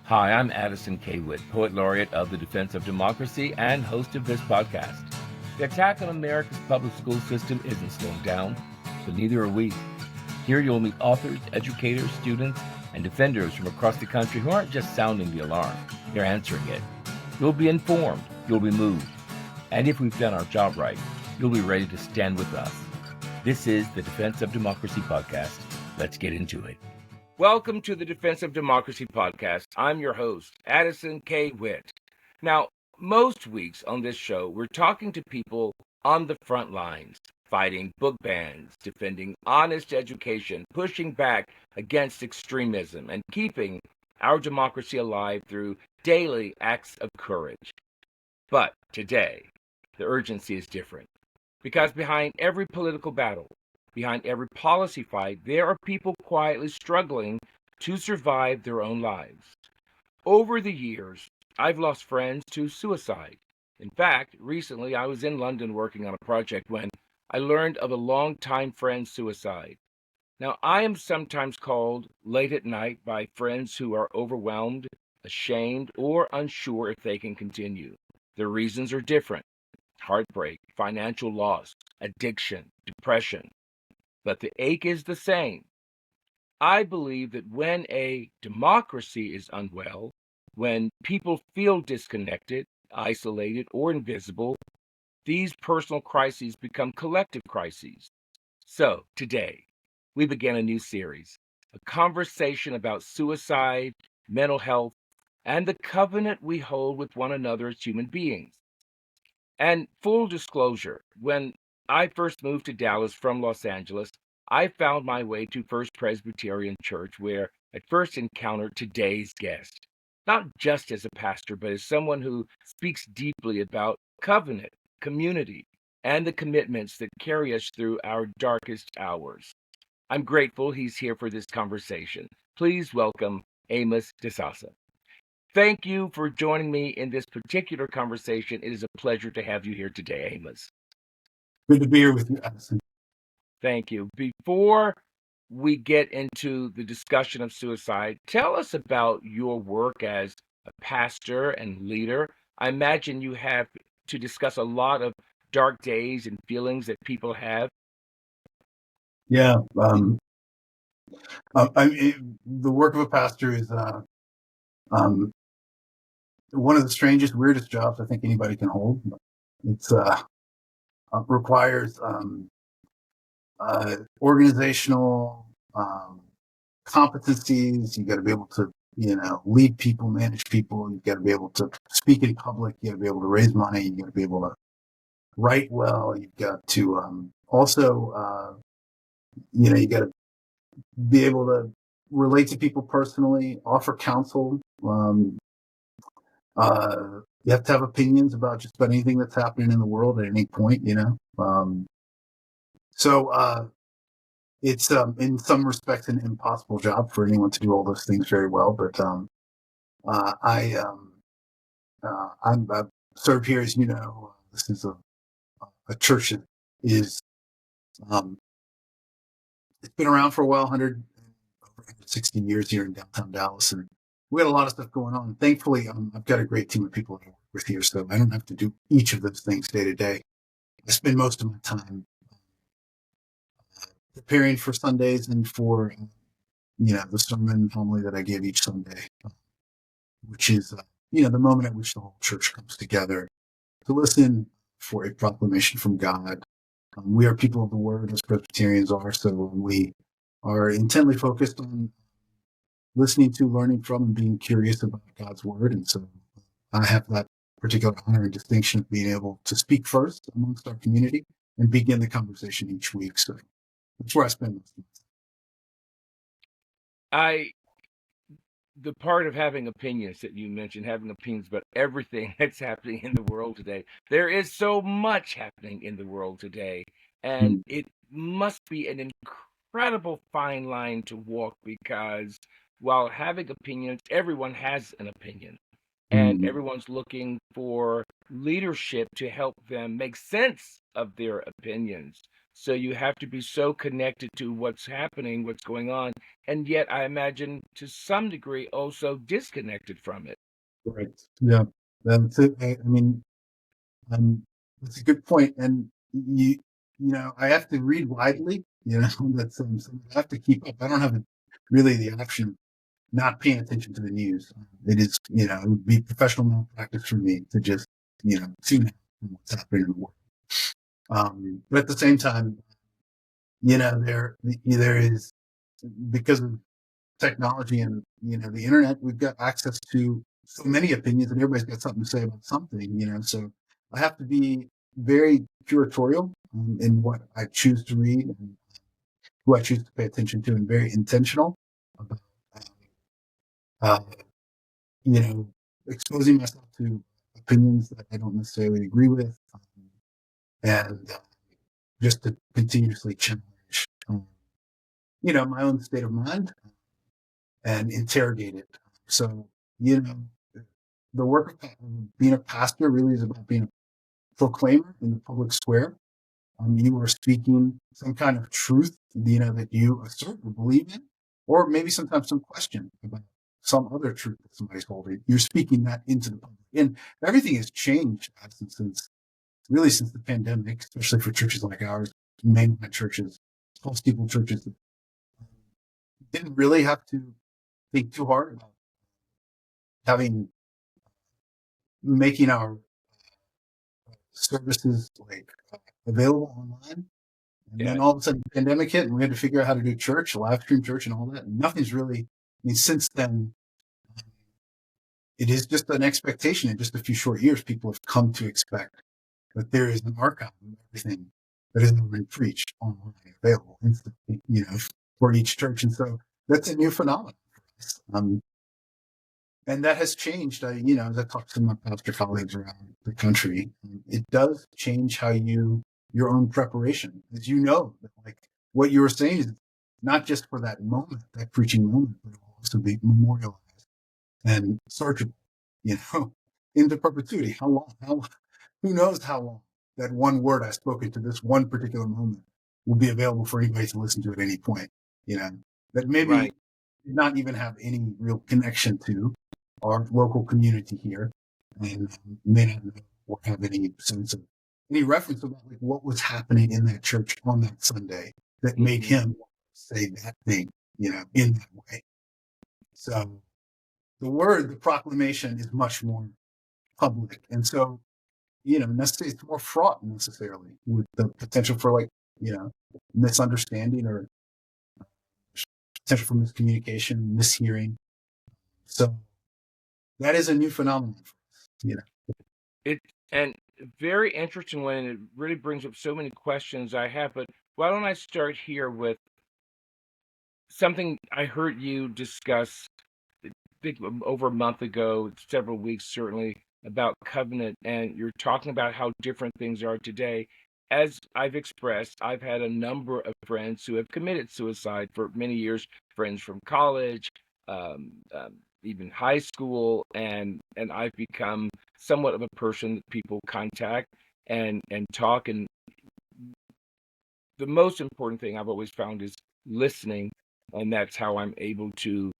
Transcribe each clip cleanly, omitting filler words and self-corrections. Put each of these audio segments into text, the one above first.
Hi, I'm Addison K. Witt, Poet Laureate of the Defense of Democracy and host of this podcast. The attack on America's public school system isn't slowing down, but neither are we. Here you'll meet authors, educators, students, and defenders from across the country who aren't just sounding the alarm, they're answering it. You'll be informed, you'll be moved, and if we've done our job right, you'll be ready to stand with us. This is the Defense of Democracy podcast. Let's get into it. Welcome to the Defense of Democracy podcast. I'm your host, Addison K. Witt. Now, most weeks on this show, we're talking to people on the front lines, fighting book bans, defending honest education, pushing back against extremism, and keeping our democracy alive through daily acts of courage. But today, the urgency is different, because behind every political battle, behind every policy fight, there are people quietly struggling to survive their own lives. Over the years, I've lost friends to suicide. In fact, recently I was in London working on a project when I learned of a longtime friend's suicide. Now, I am sometimes called late at night by friends who are overwhelmed, ashamed, or unsure if they can continue. Their reasons are different: heartbreak, financial loss, addiction, depression. But the ache is the same. I believe that when a democracy is unwell, when people feel disconnected, isolated, or invisible, these personal crises become collective crises. So, today, we begin a new series, a conversation about suicide, mental health, and the covenant we hold with one another as human beings. And full disclosure, when I first moved to Dallas from Los Angeles, I found my way to First Presbyterian Church, where I first encountered today's guest, not just as a pastor, but as someone who speaks deeply about covenant, community, and the commitments that carry us through our darkest hours. I'm grateful he's here for this conversation. Please welcome Amos Disasa. Thank you for joining me in this particular conversation. It is a pleasure to have you here today, Amos. Good to be here with you, Addison. Thank you. Before we get into the discussion of suicide, tell us about your work as a pastor and leader. I imagine you have to discuss a lot of dark days and feelings that people have. Yeah, the work of a pastor is um, one of the strangest, weirdest jobs I think anybody can hold. It's requires organizational competencies. You got to be able to, lead people, manage people. You got to be able to speak in public. You got to be able to raise money. You got to be able to write well. You've got to also, you got to be able to relate to people personally, offer counsel. You have to have opinions about just about anything that's happening in the world at any point, So it's in some respects an impossible job for anyone to do all those things very well. But I serve here, as you know. This is a church that is it's been around for a while, over 160 years here in downtown Dallas, and we got a lot of stuff going on. Thankfully, I've got a great team of people that I work with here, so I don't have to do each of those things day to day. I spend most of my time preparing for Sundays and for the sermon homily that I give each Sunday, which is the moment at which the whole church comes together to listen for a proclamation from God. We are people of the Word, as Presbyterians are, so we are intently focused on listening to, learning from, and being curious about God's Word. And so I have that particular honor and distinction of being able to speak first amongst our community and begin the conversation each week. So that's where I spend most of my time. The part of having opinions that you mentioned, having opinions about everything that's happening in the world today. There is so much happening in the world today, and it must be an incredible fine line to walk, because while having opinions, everyone has an opinion, and everyone's looking for leadership to help them make sense of their opinions. So you have to be so connected to what's happening, what's going on, and yet I imagine to some degree also disconnected from it. Right. Yeah. That's it. I mean, that's a good point. And I have to read widely. That's so I have to keep up. I don't have really the option of not paying attention to the news. It is, it would be professional malpractice for me to just, tune out from what's happening in the world. But at the same time, there is, because of technology and the internet, we've got access to so many opinions, and everybody's got something to say about something. So I have to be very curatorial in what I choose to read and who I choose to pay attention to, and very intentional about uh, you know exposing myself to opinions that I don't necessarily agree with, and just to continuously challenge my own state of mind and interrogate it. So, you know, the work of being a pastor really is about being a proclaimer in the public square. You are speaking some kind of truth, that you assert or believe in, or maybe sometimes some question about some other truth that somebody's holding. You're speaking that into the public. And everything has changed since the pandemic, especially for churches like ours, mainline churches, small steeple churches that didn't really have to think too hard about having making our services available online. And then Yeah. all of a sudden the pandemic hit and we had to figure out how to do church, live stream church and all that. And nothing's really, since then, it is just an expectation. In just a few short years, people have come to expect that there is an archive of everything that has been preached online, available instantly, for each church. And so that's a new phenomenon for us. And that has changed, as I talk to my pastor colleagues around the country, it does change your own preparation. As what you were saying is not just for that moment, that preaching moment, but it will also be memorialized and searchable, into perpetuity. How long? Who knows how long that one word I spoke into this one particular moment will be available for anybody to listen to at any point, that maybe Right. did not even have any real connection to our local community here, and may not know or have any sense of any reference about what was happening in that church on that Sunday that made Hmm. him say that thing, in that way. So the proclamation is much more public, and so necessarily it's more fraught necessarily with the potential for misunderstanding or potential for miscommunication, mishearing. So that is a new phenomenon for us. It and very interesting one, and it really brings up so many questions I have. But why don't I start here with something I heard you discuss, I think over a month ago, several weeks certainly, about covenant, and you're talking about how different things are today. As I've expressed, I've had a number of friends who have committed suicide for many years, friends from college, um, um, even high school, and I've become somewhat of a person that people contact and talk. And the most important thing I've always found is listening, and that's how I'm able to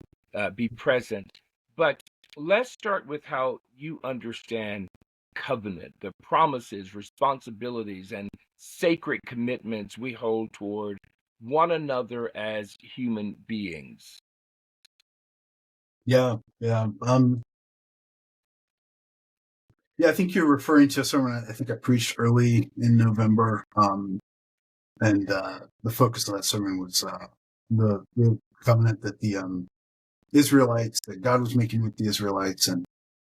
be present. But let's start with how you understand covenant, the promises, responsibilities, and sacred commitments we hold toward one another as human beings. Yeah, yeah. Yeah, I think you're referring to a sermon I think I preached early in November. And the focus of that sermon was the covenant that the Israelites, that God was making with the Israelites. And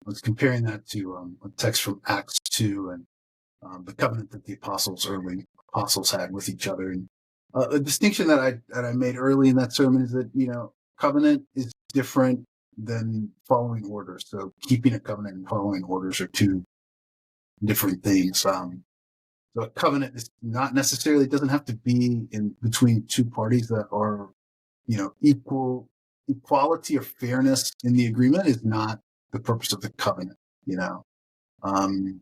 I was comparing that to a text from Acts 2 and the covenant that the early apostles had with each other. And a distinction that I made early in that sermon is that, covenant is different than following orders. So keeping a covenant and following orders are two different things. So a covenant is not necessarily, it doesn't have to be in between two parties that are, equality or fairness in the agreement is not the purpose of the covenant, um,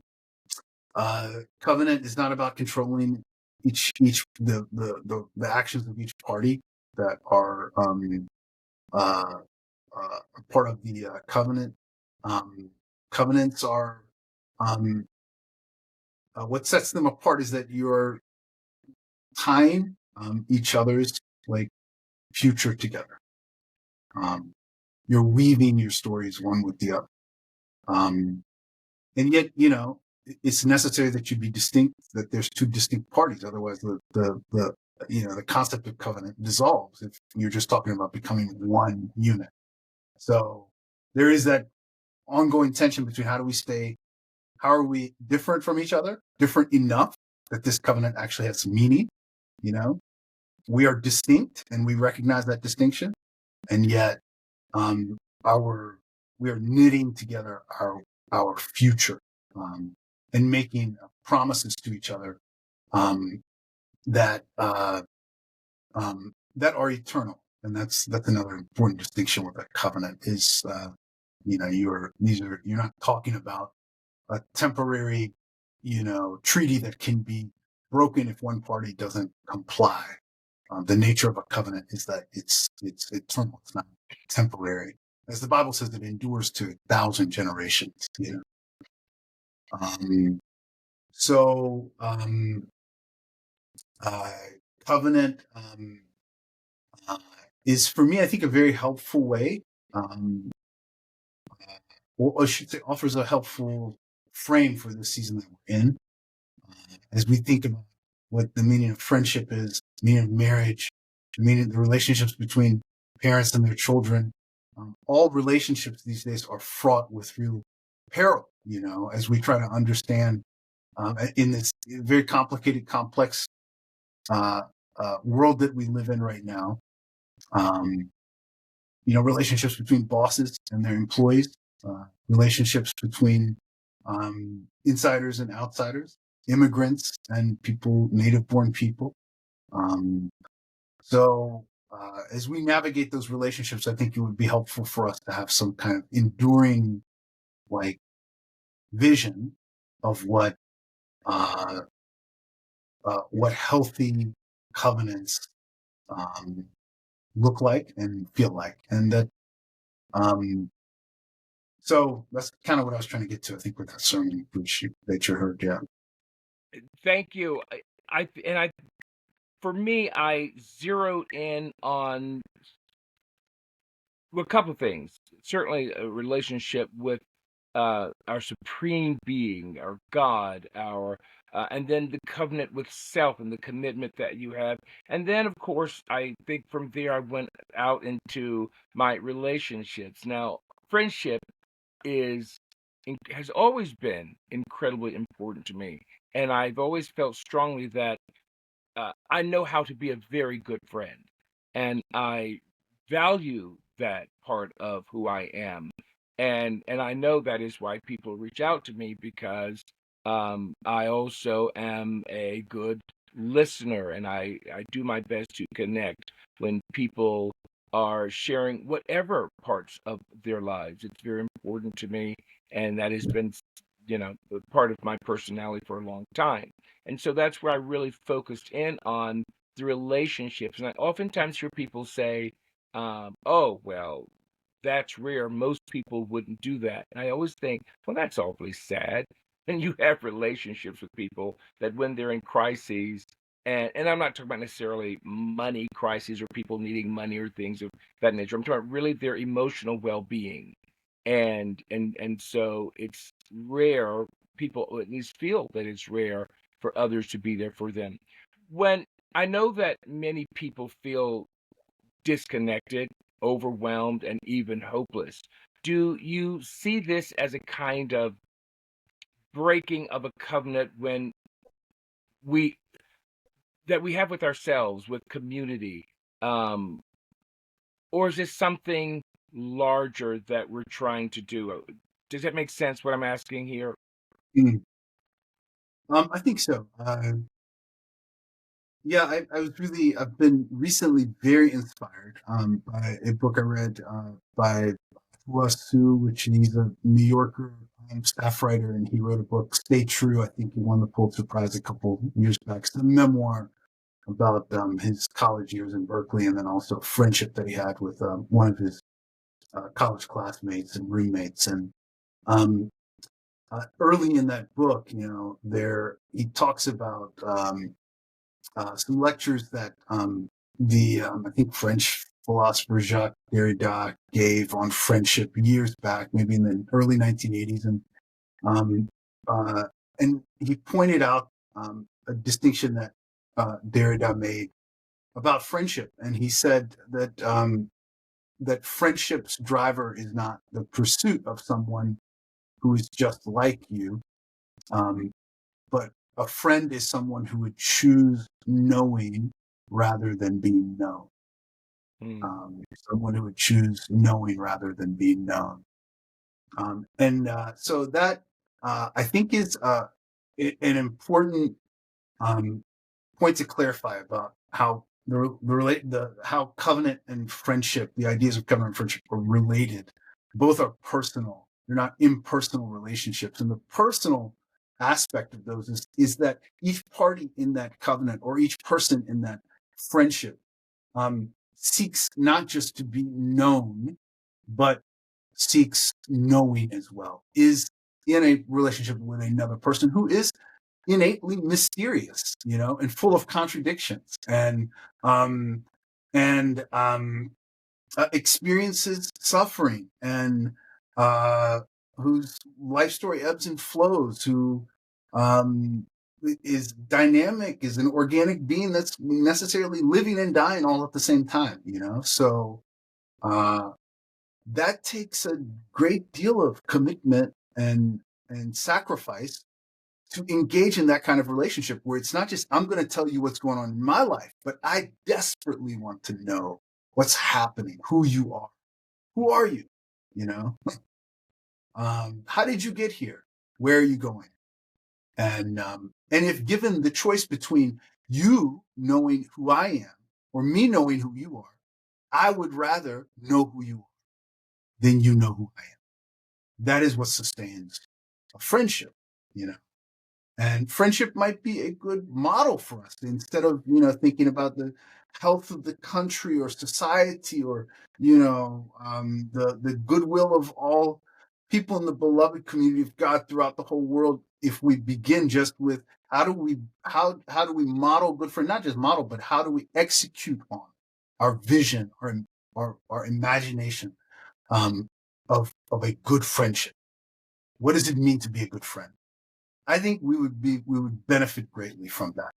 covenant is not about controlling the actions of each party that are part of the covenant. Covenants are what sets them apart is that you're tying each other's like future together. You're weaving your stories one with the other. And yet, it's necessary that you be distinct, that there's two distinct parties. Otherwise, the concept of covenant dissolves if you're just talking about becoming one unit. So there is that ongoing tension between how are we different from each other, different enough that this covenant actually has meaning. We are distinct and we recognize that distinction. And yet, we are knitting together our future, and making promises to each other, that that are eternal. And that's another important distinction with a covenant is, you're not talking about a temporary, treaty that can be broken if one party doesn't comply. The nature of a covenant is that it's eternal. It's not temporary. As the Bible says, it endures to 1,000 generations. So covenant is, for me, I think, a very helpful way, or I should say, offers a helpful frame for the season that we're in, as we think about what the meaning of friendship is, the meaning of marriage, the meaning of the relationships between parents and their children. All relationships these days are fraught with real peril, as we try to understand, in this very complicated, complex world that we live in right now. Relationships between bosses and their employees, relationships between insiders and outsiders, immigrants and native-born people. So as we navigate those relationships, I think it would be helpful for us to have some kind of enduring, vision of what healthy covenants look like and feel like, and that. So that's kind of what I was trying to get to, I think, with that sermon that you heard. Yeah. Thank you. For me, I zeroed in on a couple of things. Certainly, a relationship with our supreme being, our God, and then the covenant with self and the commitment that you have. And then, of course, I think from there I went out into my relationships. Now, friendship has always been incredibly important to me, and I've always felt strongly that I know how to be a very good friend, and I value that part of who I am, and I know that is why people reach out to me because I also am a good listener, and I do my best to connect when people are sharing whatever parts of their lives. It's very important to me, and that has been, a part of my personality for a long time. And so that's where I really focused in on the relationships. And I oftentimes hear people say, oh, well, that's rare. Most people wouldn't do that. And I always think, well, that's awfully sad. And you have relationships with people that when they're in crises, and I'm not talking about necessarily money crises or people needing money or things of that nature. I'm talking about really their emotional well-being. And so it's rare. People at least feel that it's rare for others to be there for them. When I know that many people feel disconnected, overwhelmed, and even hopeless, do you see this as a kind of breaking of a covenant when we that we have with ourselves, with community, um, or is this something larger that we're trying to do? Does that make sense? What I'm asking here? Mm. I think so. Yeah, I've been recently very inspired by a book I read by Su, which he's a New Yorker, staff writer, and he wrote a book, Stay True. I think he won the Pulitzer Prize a couple years back. It's a memoir about his college years in Berkeley, and then also friendship that he had with one of his college classmates and roommates. And um, early in that book, there he talks about some lectures that I think French philosopher Jacques Derrida gave on friendship years back, maybe in the early 1980s, um, uh, and he pointed out a distinction that Derrida made about friendship, and he said that that friendship's driver is not the pursuit of someone who is just like you, um, but a friend is someone who would choose knowing rather than being known. Someone who would choose knowing rather than being known. So that I think is an important point to clarify about how how covenant and friendship, the ideas of covenant and friendship, are related. Both are personal; they're not impersonal relationships. And the personal aspect of those is that each party in that covenant or each person in that friendship seeks not just to be known, but seeks knowing as well, is in a relationship with another person who is innately mysterious, and full of contradictions, um, and experiences suffering, and whose life story ebbs and flows, who um, is dynamic, is an organic being that's necessarily living and dying all at the same time, So that takes a great deal of commitment and sacrifice to engage in that kind of relationship where it's not just, I'm going to tell you what's going on in my life, but I desperately want to know what's happening, who you are. Who are you? You know, how did you get here? Where are you going? And if given the choice between you knowing who I am or me knowing who you are, I would rather know who you are than you know who I am. That is what sustains a friendship, you know. And friendship might be a good model for us instead of, thinking about the health of the country or society or, the goodwill of all people in the beloved community of God throughout the whole world. If we begin just with how do we model good friend, not just model, but how do we execute on our vision or our imagination of a good friendship? What does it mean to be a good friend? I think we would benefit greatly from that.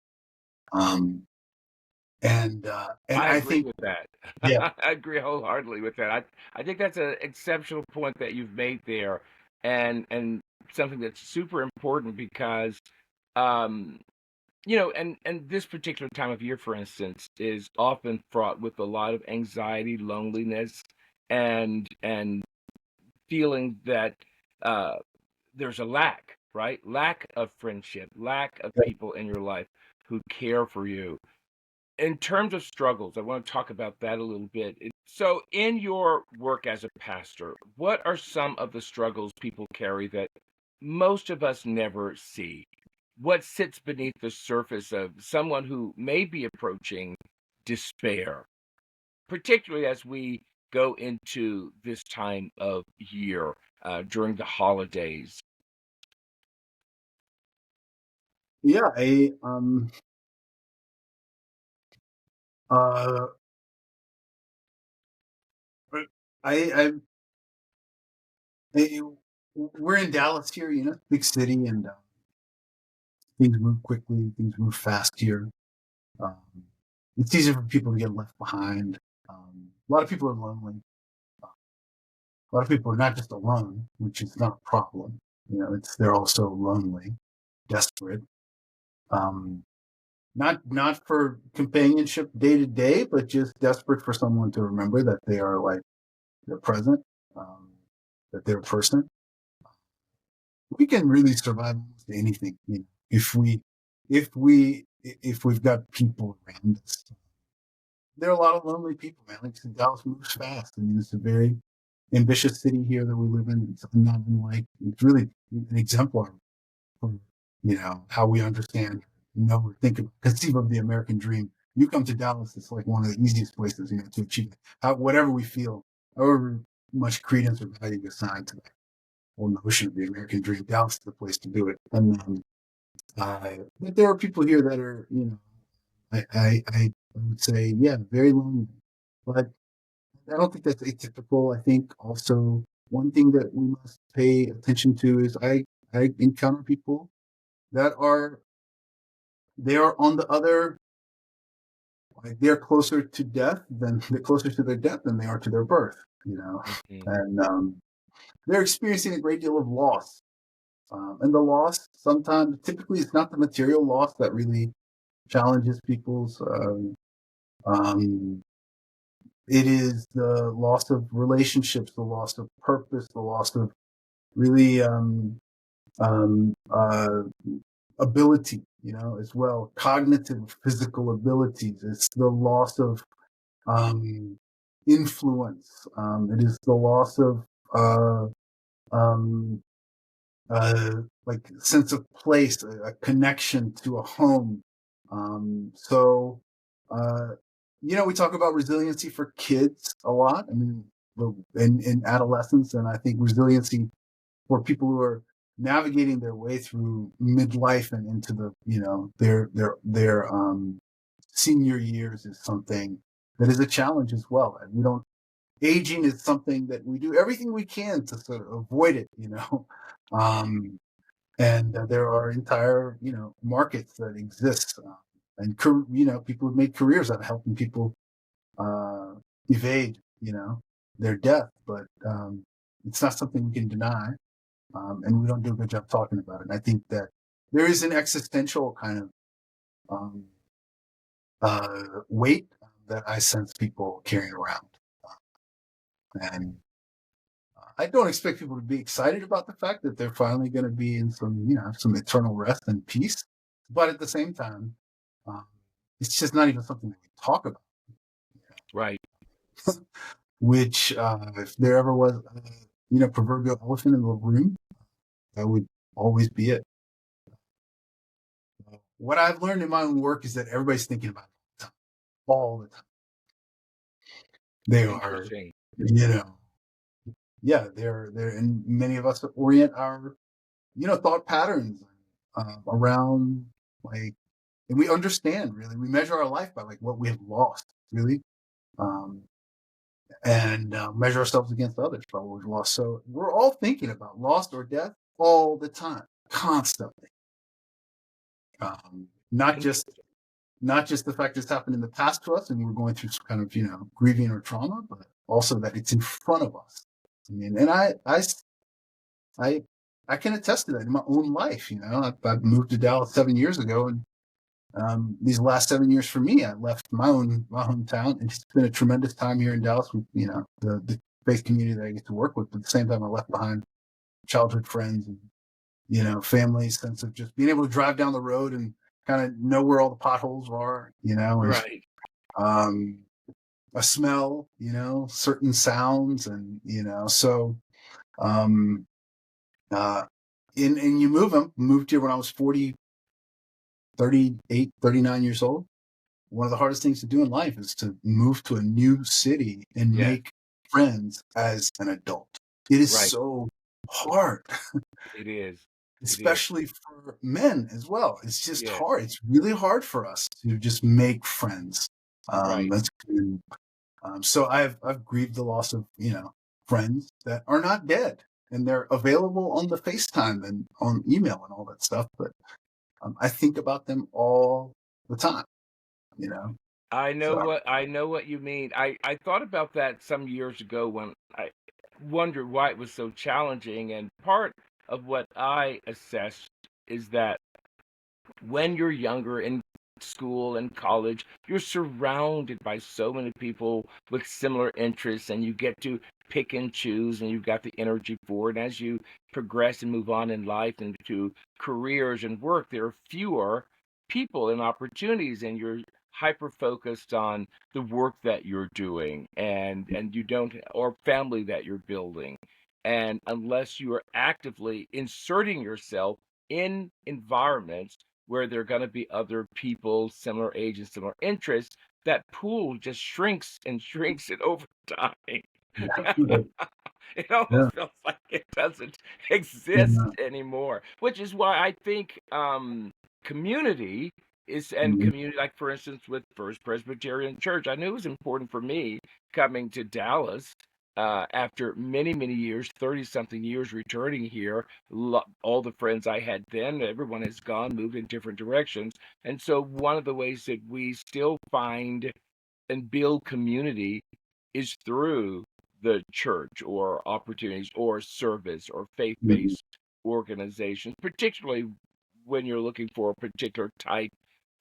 And I I agree think, with that. yeah, I agree wholeheartedly with that. I think that's an exceptional point that you've made there, and something that's super important because, um, and this particular time of year, for instance, is often fraught with a lot of anxiety, loneliness, and feeling that uh, there's a lack, right? Lack of friendship, lack of people in your life who care for you. In terms of struggles, I want to talk about that a little bit. So, in your work as a pastor, what are some of the struggles people carry that most of us never see? What sits beneath the surface of someone who may be approaching despair, particularly as we go into this time of year during the holidays? yeah, uh, I, I we're in Dallas here, big city, and things move quickly, things move fast here. Um, it's easy for people to get left behind. A lot of people are lonely. A lot of people are not just alone, which is not a problem. They're also lonely, desperate. Um, not for companionship day to day, but just desperate for someone to remember that they are like they're present, um, that they're a person. We can really survive almost anything, if we've got people around us. There are a lot of lonely people, man. Like Dallas moves fast. I mean, it's a very ambitious city here that we live in. It's not unlike, it's really an exemplar for, how we understand, or think of, conceive of the American dream. You come to Dallas, it's like one of the easiest places, to achieve it. Whatever we feel, however much credence or value we assign to that whole notion of the American dream, Dallas is the place to do it. And but there are people here that are, I would say, yeah, very lonely. But I don't think that's atypical. I think also one thing that we must pay attention to is I encounter people that they are on the other, like they're closer to death than they're closer to their death than they are to their birth, Hmm. and they're experiencing a great deal of loss. And the loss sometimes, typically, it's not the material loss that really challenges people's. Um, it is the loss of relationships, the loss of purpose, the loss of really um, uh, ability, as well, cognitive, physical abilities. It's the loss of um, influence. It is the loss of uh, um, like sense of place, a connection to a home. So, uh, we talk about resiliency for kids a lot. I mean, in adolescence, and I think resiliency for people who are navigating their way through midlife and into the, their senior years is something that is a challenge as well. And we don't aging is something that we do everything we can to sort of avoid it, um, and there are entire, markets that exist, and people have made careers out of helping people uh, evade, their death, but it's not something we can deny, and we don't do a good job talking about it. And I think that there is an existential kind of um, weight that I sense people carrying around, and I don't expect people to be excited about the fact that they're finally going to be in some, some eternal rest and peace. But at the same time, um, it's just not even something that we talk about. Right. Which, if there ever was, proverbial elephant in the room, that would always be it. What I've learned in my own work is that everybody's thinking about it all the time. They are, Interesting. you know, yeah, they're, and many of us orient our, thought patterns around, like, and we understand, really. We measure our life by like what we have lost, really, um, and measure ourselves against others by what we've lost. So we're all thinking about loss or death all the time, constantly. Not just Interesting. not just the fact it's happened in the past to us and we're going through some kind of, grieving or trauma, but also that it's in front of us. I mean, and I I can attest to that in my own life. I moved to Dallas 7 years ago, and these last 7 years for me, I left my hometown. It's been a tremendous time here in Dallas with, the faith community that I get to work with. But at the same time, I left behind childhood friends and, family, sense of just being able to drive down the road and kind of know where all the potholes are, and Right. um, a smell, certain sounds, and so um, uh, and you moved here when I was 40, 38, 39 years old. One of the hardest things to do in life is to move to a new city and Yes. make friends as an adult. It is Right. so hard, It is. It is. especially for men as well. It's just Yes. hard. It's really hard for us to just make friends. Right. That's good. So I've grieved the loss of, friends that are not dead, and they're available on the FaceTime and on email and all that stuff. But I think about them all the time, you know. So I know what you mean. I thought about that some years ago when I wondered why it was so challenging. And part of what I assessed is that when you're younger in school and college, you're surrounded by so many people with similar interests, and you get to pick and choose, and you've got the energy for it. And as you progress and move on in life into careers and work, there are fewer people and opportunities, and you're hyper focused on the work that you're doing, and you don't, or family that you're building. And unless you are actively inserting yourself in environments where there are going to be other people, similar age and similar interests, that pool just shrinks and shrinks and over time. Yeah. It Yeah. almost feels like it doesn't exist Yeah. anymore, which is why I think community is, and Mhm. community, like for instance with First Presbyterian Church, I knew it was important for me coming to Dallas after many, many years, 30 something years returning here. All the friends I had then, everyone has gone, moved in different directions. And so one of the ways that we still find and build community is through the church or opportunities or service or Mhm. faith-based organizations, particularly when you're looking for a particular type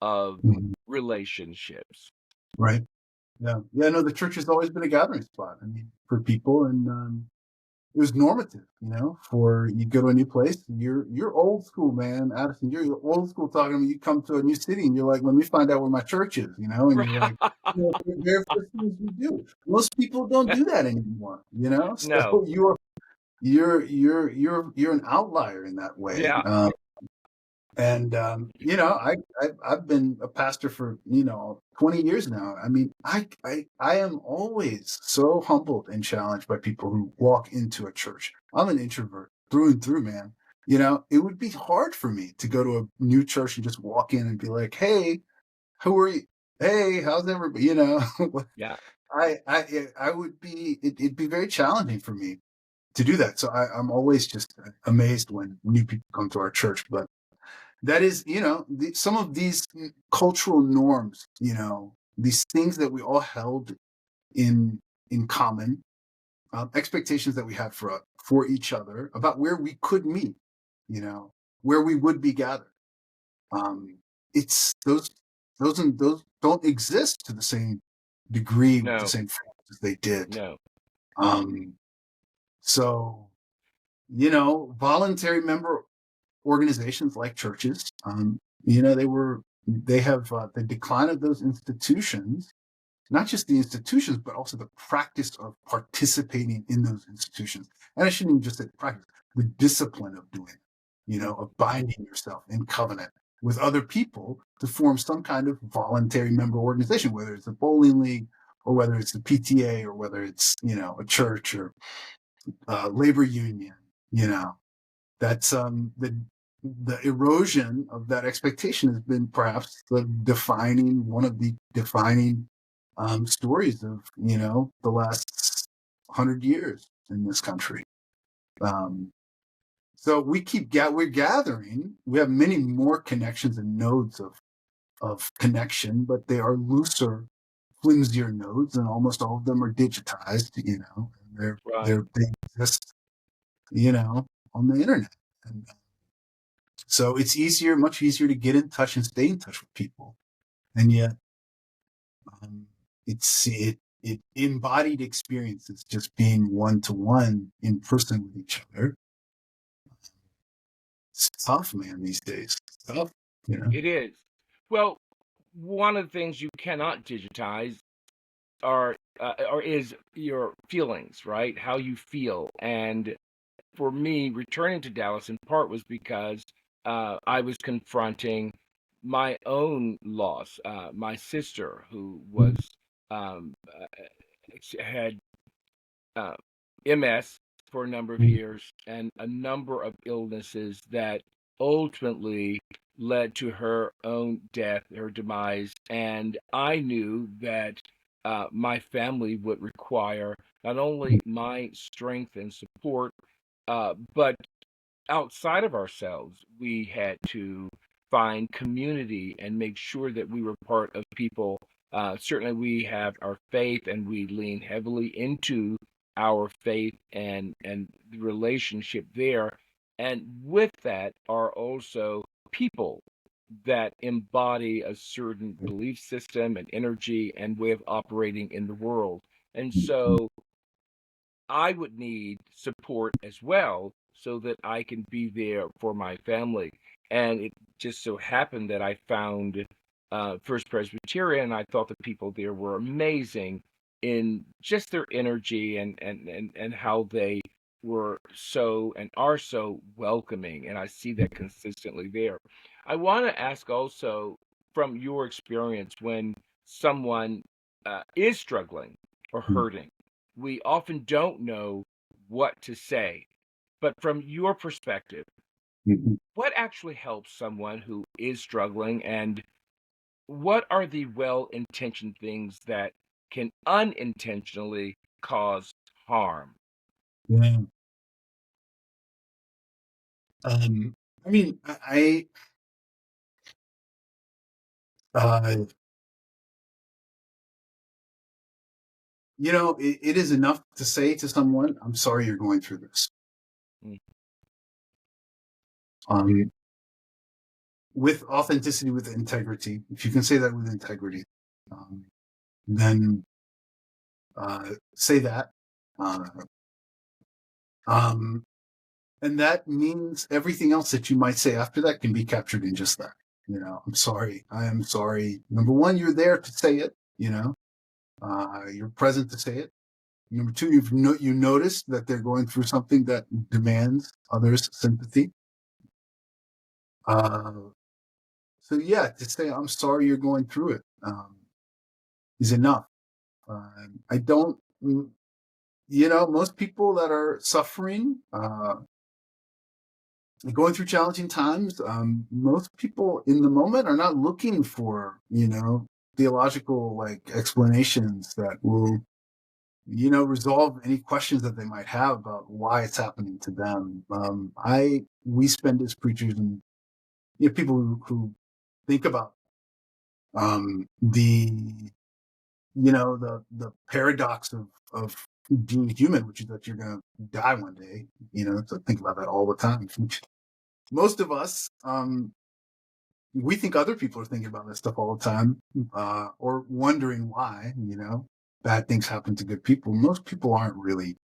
of Mhm. relationships. Right. Yeah. Yeah. No, the church has always been a gathering spot. I mean, for people, and it was normative, for you go to a new place, you're old school, man. Addison, you're old school talking to me. You come to a new city and you're like, let me find out where my church is, and you're like, the very first things you do. Most people don't do that anymore, No. so you're an outlier in that way. Yeah. And I've been a pastor for 20 years now. I mean, I am always so humbled and challenged by people who walk into a church. I'm an introvert through and through, man. It would be hard for me to go to a new church and just walk in and be like, "Hey, who are you? Hey, how's everybody?" Yeah. I would be it'd be very challenging for me to do that. So I'm always just amazed when new people come to our church, but that is, some of these cultural norms, these things that we all held in common, expectations that we had for each other about where we could meet, where we would be gathered. Um, it's those don't exist to the same degree with the No. same force as they did. No. Um, so voluntary member organizations like churches, they have the decline of those institutions, not just the institutions, but also the practice of participating in those institutions. And I shouldn't even just say practice, the discipline of doing it, of binding yourself in covenant with other people to form some kind of voluntary member organization, whether it's a bowling league or whether it's the PTA or whether it's, a church or labor union, you know, that's the erosion of that expectation has been perhaps one of the defining stories of the last 100 years in this country. Um, so we're gathering. We have many more connections and nodes of connection, but they are looser, flimsier nodes, and almost all of them are digitized. And Right. they exist, on the internet. And so it's much easier to get in touch and stay in touch with people. And yet, um, it embodied experiences, just being one to one in person with each other. It's tough, man, these days. It's tough, you know. It is. Well, one of the things you cannot digitize or is your feelings, right? How you feel. And for me, returning to Dallas in part was because I was confronting my own loss. My sister, who had uh, MS for a number of Mhm. years and a number of illnesses that ultimately led to her own death, her demise. And I knew that my family would require not only my strength and support, but outside of ourselves, we had to find community and make sure that we were part of people. Certainly, we have our faith, and we lean heavily into our faith and the relationship there. And with that are also people that embody a certain belief system and energy and way of operating in the world. And so I would need support as well so that I can be there for my family. And it just so happened that I found First Presbyterian. I thought the people there were amazing in just their energy and how they were so and are so welcoming, and I see that consistently there. I want to ask also from your experience when someone is struggling or hurting, we often don't know what to say. But from your perspective, Mhm. what actually helps someone who is struggling, and what are the well-intentioned things that can unintentionally cause harm? Yeah. Um, I mean, uh, it is enough to say to someone, "I'm sorry you're going through this." Mm. Um, with authenticity, with integrity. If you can say that with integrity, um, then say that. Uh, um, and that means everything else that you might say after that can be captured in just that. I'm sorry. I am sorry. Number one, you're there to say it. You're present to say it. Number two, you notice that they're going through something that demands others' sympathy. Uh, so yeah, to say I'm sorry you're going through it is enough. I don't, most people that are suffering, going through challenging times, most people in the moment are not looking for, theological like explanations that will, resolve any questions that they might have about why it's happening to them. We spend as preachers and people who think about the the paradox of being human, which is that you're going to die one day. So think about that all the time. Most of us, we think other people are thinking about this stuff all the time, or wondering why. Bad things happen to good people. Most people aren't really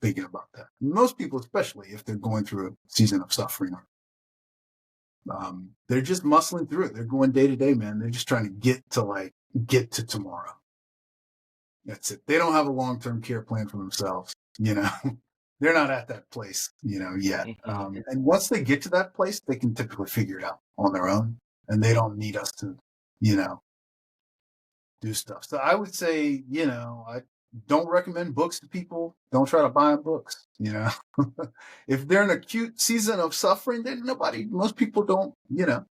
thinking about that. Most people, especially if they're going through a season of suffering, they're just muscling through it. They're going day to day, man. They're just trying to get to tomorrow. That's it. They don't have a long-term care plan for themselves. They're not at that place, yet. Mhm. And once they get to that place, they can typically figure it out on their own, and they don't need us to, you know, do stuff. So I would say, I don't recommend books to people. Don't try to buy them books. If they're in an acute season of suffering, then most people don't, they don't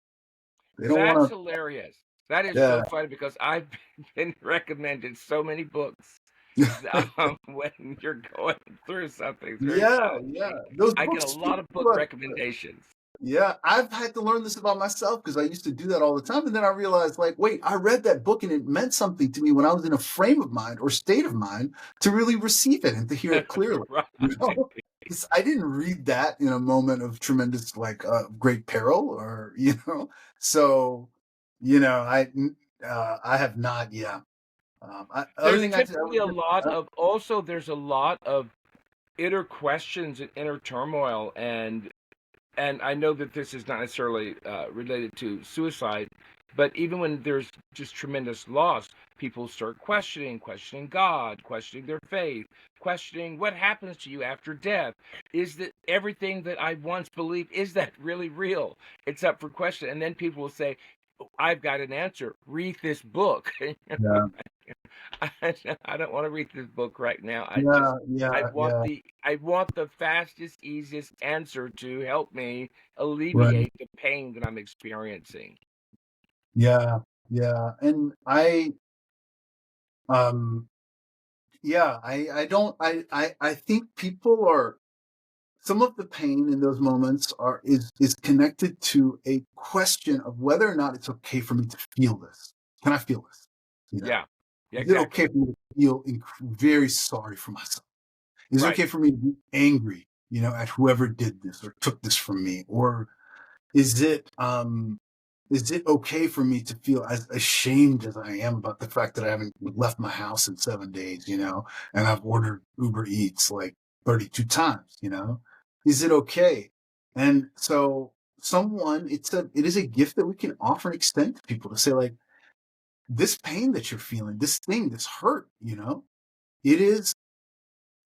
That's want to. hilarious. That is Yeah. so funny because I've been recommended so many books. When you're going through something it's very Yeah, yeah. challenging, Those I get a books speak lot of to book us. recommendations. Yeah, I've had to learn this about myself because I used to do that all the time. And then I realized, like, wait, I read that book and it meant something to me when I was in a frame of mind or state of mind to really receive it and to hear it clearly. You Right. know, 'Cause I didn't read that in a moment of tremendous, like, great peril or, so, I have not, yeah. Other There's thing I typically would a just, lot of also there's a lot of inner questions and inner turmoil, and I know that this is not necessarily related to suicide, but even when there's just tremendous loss, people start questioning God, questioning their faith, questioning what happens to you after death. Is that everything that I once believed, is that really real? It's up for question. And then people will say, "Oh, I've got an answer. Read this book." yeah, I don't want to read this book right now. yeah, yeah, yeah, I want the fastest, easiest answer to help me right. alleviate the pain that I'm experiencing. Yeah, yeah. And um, yeah, I don't, I think people are, some of the pain in those moments is connected to a question of whether or not it's okay for me to feel this. Can I feel this? You know, Yeah. Yeah, is it exactly. okay for me to feel very sorry for myself? Is it Right. okay for me to be angry, at whoever did this or took this from me? Or is it okay for me to feel as ashamed as I am about the fact that I haven't left my house in 7 days, and I've ordered Uber Eats like 32 times, Is it okay? And so someone, it is a gift that we can offer and extend to people to say, like, this pain that you're feeling, this thing, this hurt, it is,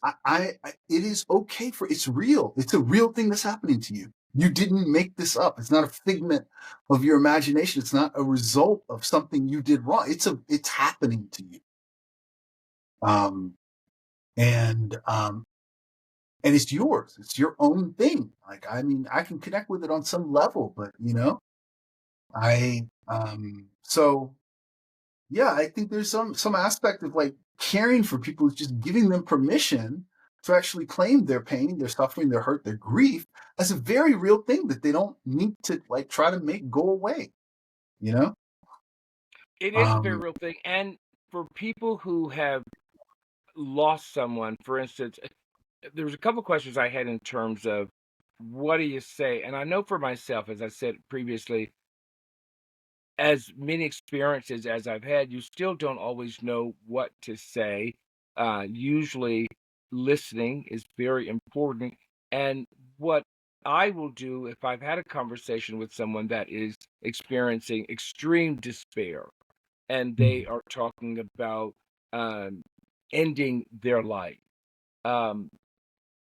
it is okay it's real. It's a real thing that's happening to you. You didn't make this up. It's not a figment of your imagination. It's not a result of something you did wrong. It's happening to you. Um, and and it's yours. It's your own thing. Like, I mean, I can connect with it on some level, but so yeah, I think there's some aspect of, like, caring for people is just giving them permission to actually claim their pain, their suffering, their hurt, their grief as a very real thing that they don't need to, like, try to make go away. You know? It is a very Um, real thing. And for people who have lost someone, for instance, there was a couple questions I had in terms of what do you say? And I know for myself, as I said previously, as many experiences as I've had, you still don't always know what to say. Usually, listening is very important. And what I will do if I've had a conversation with someone that is experiencing extreme despair and they mm, are talking about um, ending their life. Um,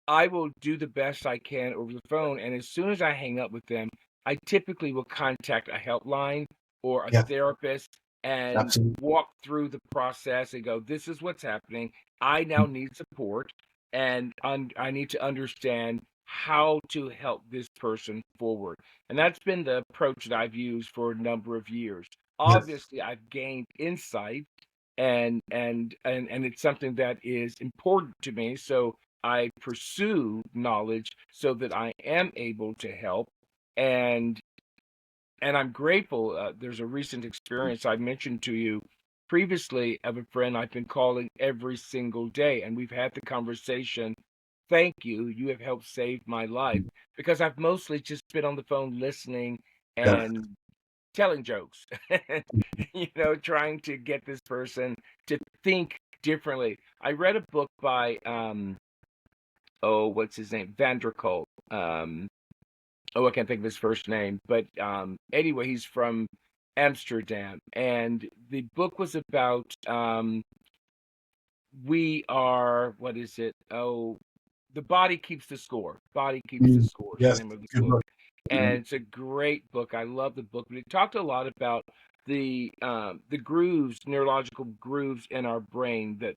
I will do the best I can over the phone, and as soon as I hang up with them, I typically will contact a helpline or a yeah, therapist and absolutely. walk through the process and go, "This is what's happening. I now need support, and I need to understand how to help this person forward." And that's been the approach that I've used for a number of years. Yes, Obviously, I've gained insight and it's something that is important to me, so I pursue knowledge so that I am able to help, and I'm grateful. There's a recent experience I mentioned to you previously of a friend I've been calling every single day, and we've had the conversation. Thank you. You have helped save my life because I've mostly just been on the phone listening yeah, and telling jokes, trying to get this person to think differently. I read a book by oh, what's his name? Vanderkolk. Oh, I can't think of his first name, but anyway, he's from Amsterdam, and the book was about we are what is it? Oh, the body keeps the score. Body keeps the mm, score is the yes, name of the good book, book. and it's a great book. I love the book, but it talked a lot about the grooves, neurological grooves in our brain that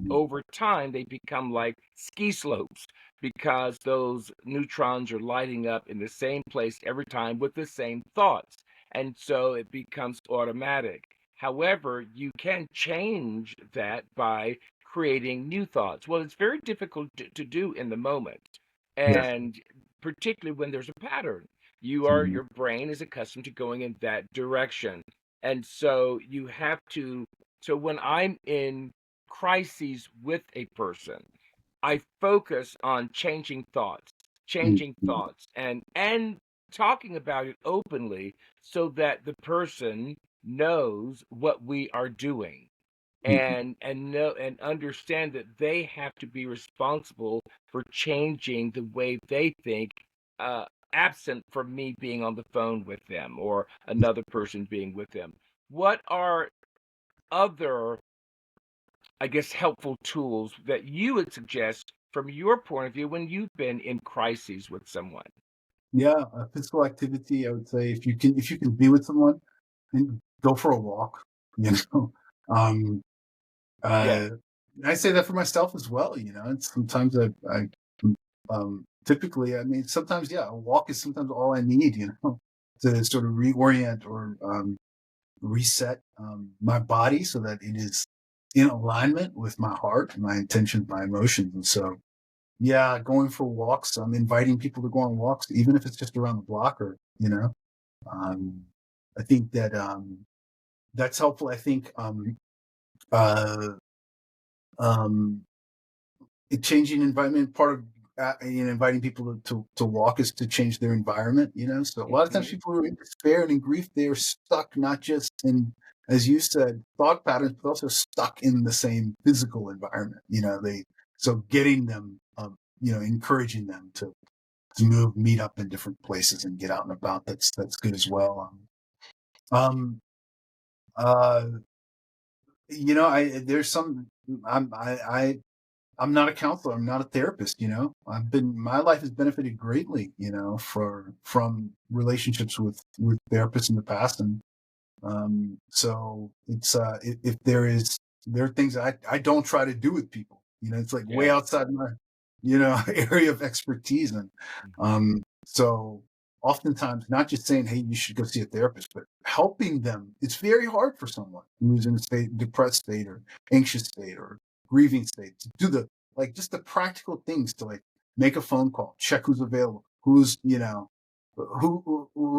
over time they become like ski slopes because those neutrons are lighting up in the same place every time with the same thoughts, and so it becomes automatic. However, you can change that by creating new thoughts. Well, it's very difficult to do in the moment, Yeah, and particularly when there's a pattern. mhm, Your brain is accustomed to going in that direction. And so you have to, so when I'm in crises with a person, I focus on mm, changing mm, thoughts and talking about it openly so that the person knows what we are doing mhm. and know and understand that they have to be responsible for changing the way they think, uh, absent from me being on the phone with them or another person being with them. What are other, I guess, helpful tools that you would suggest from your point of view when you've been in crises with someone? Yeah, physical activity. I would say if you can be with someone, then go for a walk. You know, um, Yeah. uh, I say that for myself as well. And sometimes typically, I mean, sometimes, yeah, a walk is sometimes all I need. To sort of reorient or reset my body so that it is in alignment with my heart, my intentions, my emotions, and so yeah, going for walks. I'm inviting people to go on walks, even if it's just around the block or, um, I think that that's helpful. I think uh, um, changing environment, part of inviting people to walk is to change their environment. So a lot of times Mhm. people who are in despair and in grief, they are stuck not just in, as you said, thought patterns, but also stuck in the same physical environment. They so getting them, encouraging them meet up in different places and get out and about. That's good as well. Um, uh, I there's some I'm not a counselor. I'm not a therapist. My life has benefited greatly, from relationships with therapists in the past, and so it's if there are things I don't try to do with people. It's like way Yeah. outside my area of expertise, and so oftentimes not just saying, hey, you should go see a therapist, but helping them. It's very hard for someone who's in a depressed state or anxious state or grieving state to do just the practical things to like make a phone call, check who's available, who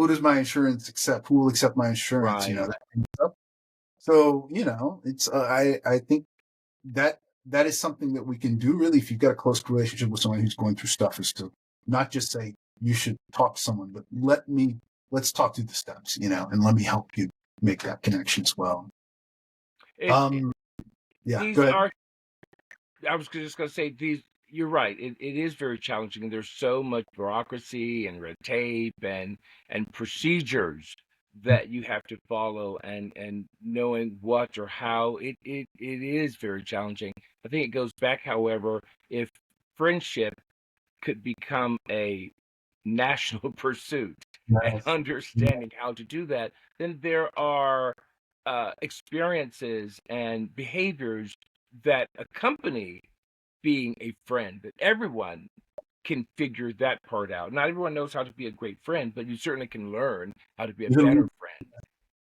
does my insurance accept, who will accept my insurance, Right. that kind of stuff. So it's I think that that is something that we can do really if you've got a close relationship with someone who's going through stuff, is to not just say you should talk to someone, but let's talk through the steps, and let me help you make that connection as well. It, it um yeah, go these ahead. are I was just going to say these. You're right. It is very challenging, and there's so much bureaucracy and red tape and procedures that you have to follow, and knowing what or how it is very challenging. I think it goes back, however, if friendship could become a national pursuit and Yes. understanding how to do that, then there are experiences and behaviors that accompany being a friend, that everyone can figure that part out. Not everyone knows how to be a great friend, but you certainly can learn how to be a better friend.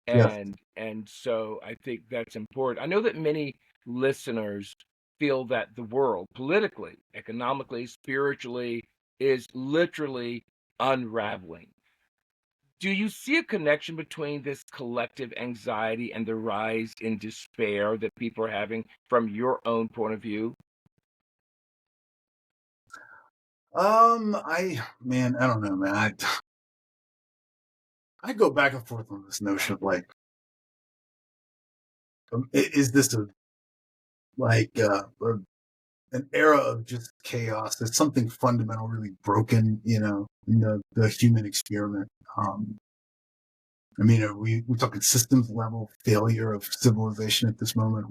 Yes. And so I think that's important. I know that many listeners feel that the world, politically, economically, spiritually, is literally unraveling. Do you see a connection between this collective anxiety and the rise in despair that people are having from your own point of view? I don't know, man. I go back and forth on this notion of like, is this a like an era of just chaos? There's something fundamental really broken, in the human experiment. Are we're talking systems level failure of civilization at this moment?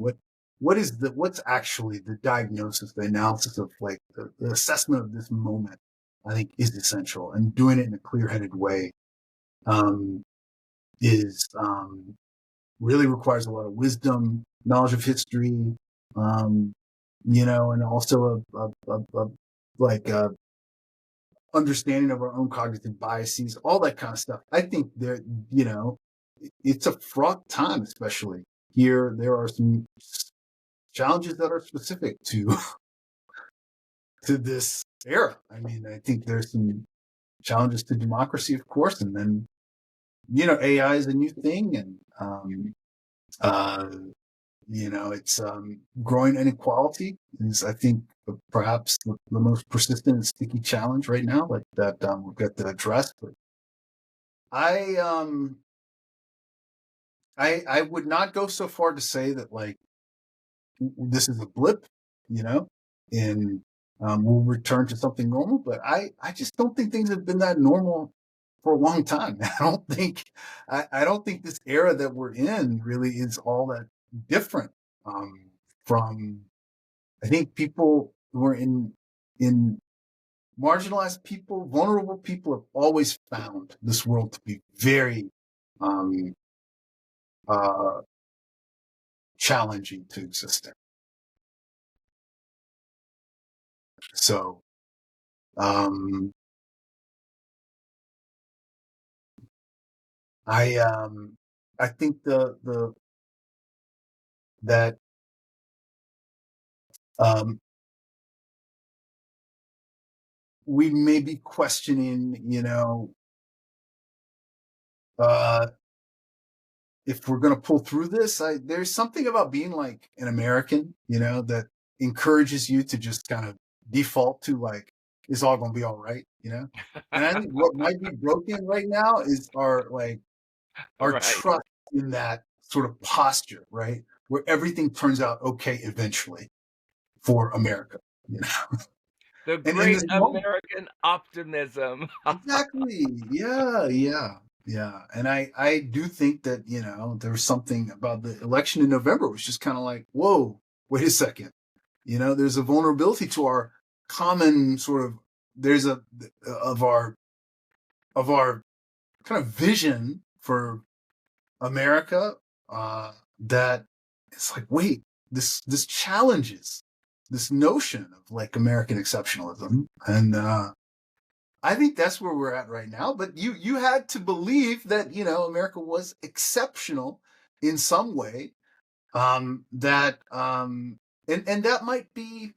What's actually the diagnosis, the analysis of like the assessment of this moment? I think is essential, and doing it in a clear-headed way um, is really requires a lot of wisdom, knowledge of history, um, and also a like understanding of our own cognitive biases, all that kind of stuff. I think it's a fraught time, especially here. There are some challenges that are specific to to this era. I think there's some challenges to democracy, of course, and then AI is a new thing, and uh, it's growing inequality is, I think, perhaps the most persistent and sticky challenge right now, like that we've got to address. But I um I would not go so far to say that like this is a blip, you know, and we'll return to something normal. But I just don't think things have been that normal for a long time. I don't think this era that we're in really is all that different from. I think people who are in marginalized people, vulnerable people have always found this world to be very um, uh, challenging to exist in. So um, I I think the that um, we may be questioning, uh, if we're going to pull through this. There's something about being like an American, that encourages you to just kind of default to like it's all going to be all right, And I think what might be broken right now is our Right. trust in that sort of posture, right? Where everything turns out okay eventually for America, you know. The And in great this moment, American optimism. exactly. Yeah, yeah, yeah. And I do think that, there was something about the election in November was just kind of like, whoa, wait a second. There's a vulnerability to our common sort of there's a of our kind of vision for America, that it's like, wait, this challenges this notion of like American exceptionalism. And I think that's where we're at right now. But you had to believe that, America was exceptional in some way. That and that might be,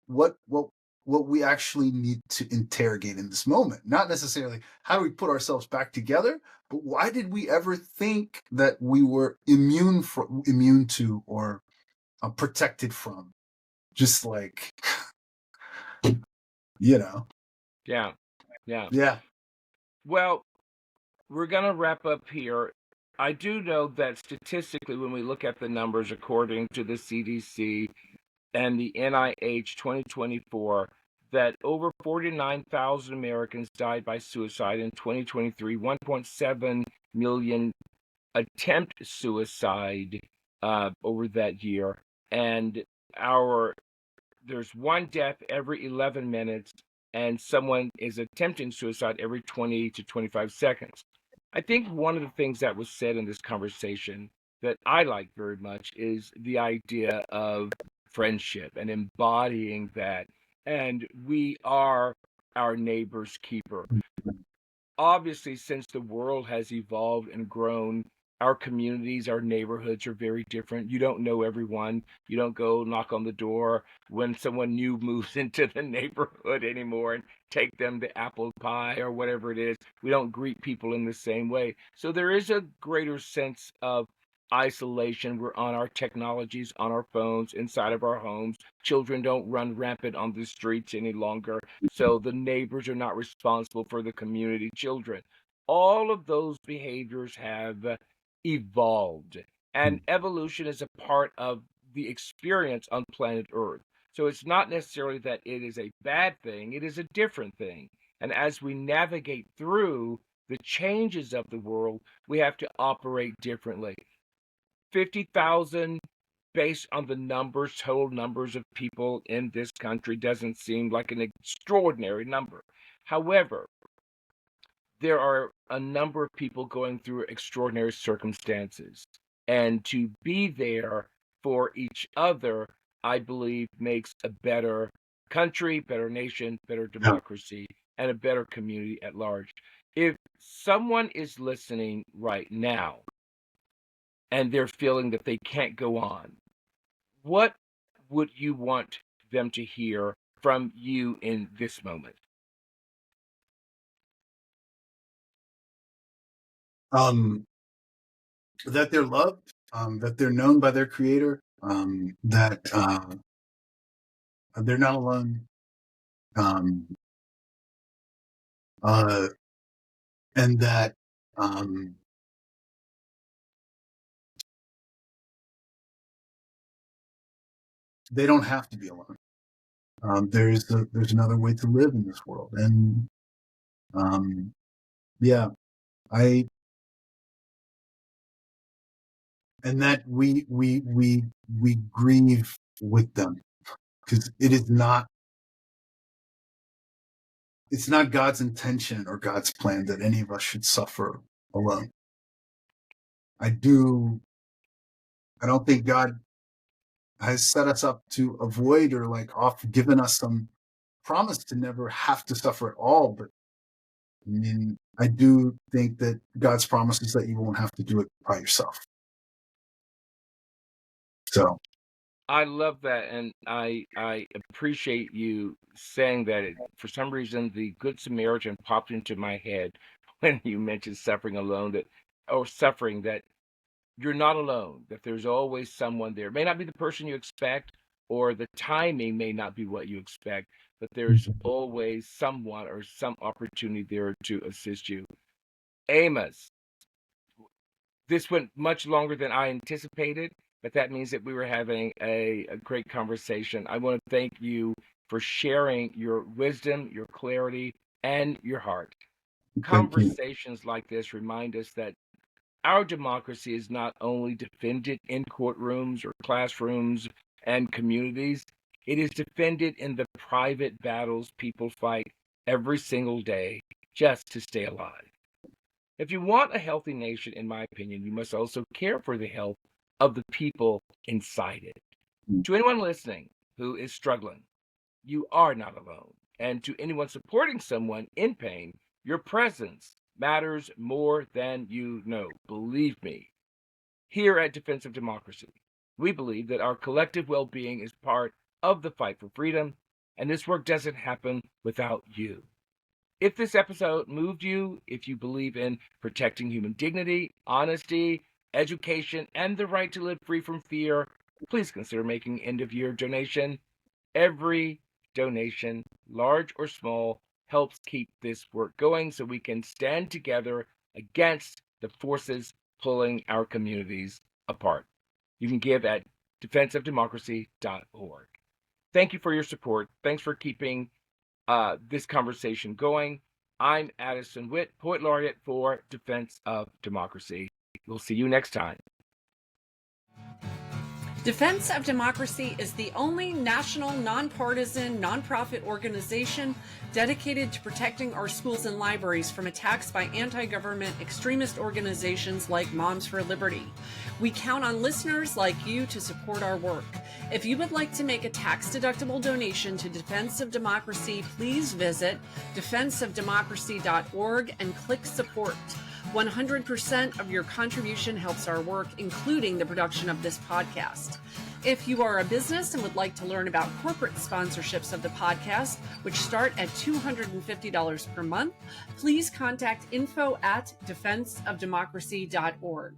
what what what we actually need to interrogate in this moment. Not necessarily how do we put ourselves back together, but why did we ever think that we were immune to, or protected from? Just like, you know, Yeah, yeah. yeah. Well, we're going to wrap up here. I do know that statistically, when we look at the numbers according to the CDC and the NIH 2024, that over 49,000 Americans died by suicide in 2023, 1.7 million attempt suicide over that year, and our there's one death every 11 minutes, and someone is attempting suicide every 20 to 25 seconds. I think one of the things that was said in this conversation that I like very much is the idea of friendship and embodying that. And we are our neighbor's keeper. Obviously, since the world has evolved and grown, our communities, our neighborhoods are very different. You don't know everyone. You don't go knock on the door when someone new moves into the neighborhood anymore and take them the apple pie or whatever it is. We don't greet people in the same way. So there is a greater sense of isolation. We're on our technologies, on our phones, inside of our homes. Children don't run rampant on the streets any longer. So the neighbors are not responsible for the community children. All of those behaviors have evolved, and evolution is a part of the experience on planet Earth. So it's not necessarily that it is a bad thing, it is a different thing. And as we navigate through the changes of the world, we have to operate differently. 50,000 based on the numbers, total numbers of people in this country, doesn't seem like an extraordinary number. However, there are a number of people going through extraordinary circumstances. And to be there for each other, I believe, makes a better country, better nation, better Yeah. democracy, and a better community at large. If someone is listening right now and they're feeling that they can't go on, what would you want them to hear from you in this moment? Um, that they're loved, that they're known by their creator, that they're not alone, um, uh, and that um, they don't have to be alone. There's another way to live in this world, and um, yeah, I and that we grieve with them, because it's not God's intention or God's plan that any of us should suffer alone. I do. I don't think God has set us up to avoid, or like given us some promise to never have to suffer at all. But I mean, I do think that God's promise is that you won't have to do it by yourself. So I love that, and I appreciate you saying that. For some reason, the Good Samaritan popped into my head when you mentioned suffering alone, that or suffering that you're not alone, that there's always someone there. It may not be the person you expect, or the timing may not be what you expect, but there's always someone or some opportunity there to assist you. Amos, this went much longer than I anticipated, but that means that we were having a great conversation. I want to thank you for sharing your wisdom, your clarity, and your heart. Thank you. Conversations like this remind us that our democracy is not only defended in courtrooms or classrooms and communities, it is defended in the private battles people fight every single day just to stay alive. If you want a healthy nation, in my opinion, you must also care for the health of the people inside it. To anyone listening who is struggling, you are not alone. And to anyone supporting someone in pain, your presence matters more than you know. Believe me. Here at Defense of Democracy, we believe that our collective well being is part of the fight for freedom, and this work doesn't happen without you. If this episode moved you, if you believe in protecting human dignity, honesty, education, and the right to live free from fear, please consider making end of year donation. Every donation, large or small, helps keep this work going so we can stand together against the forces pulling our communities apart. You can give at defenseofdemocracy.org. Thank you for your support. Thanks for keeping this conversation going. I'm Addison Witt, Poet Laureate for Defense of Democracy. We'll see you next time. Defense of Democracy is the only national, nonpartisan, nonprofit organization dedicated to protecting our schools and libraries from attacks by anti-government extremist organizations like Moms for Liberty. We count on listeners like you to support our work. If you would like to make a tax-deductible donation to Defense of Democracy, please visit defenseofdemocracy.org and click support. 100% of your contribution helps our work, including the production of this podcast. If you are a business and would like to learn about corporate sponsorships of the podcast, which start at $250 per month, please contact info@defenseofdemocracy.org.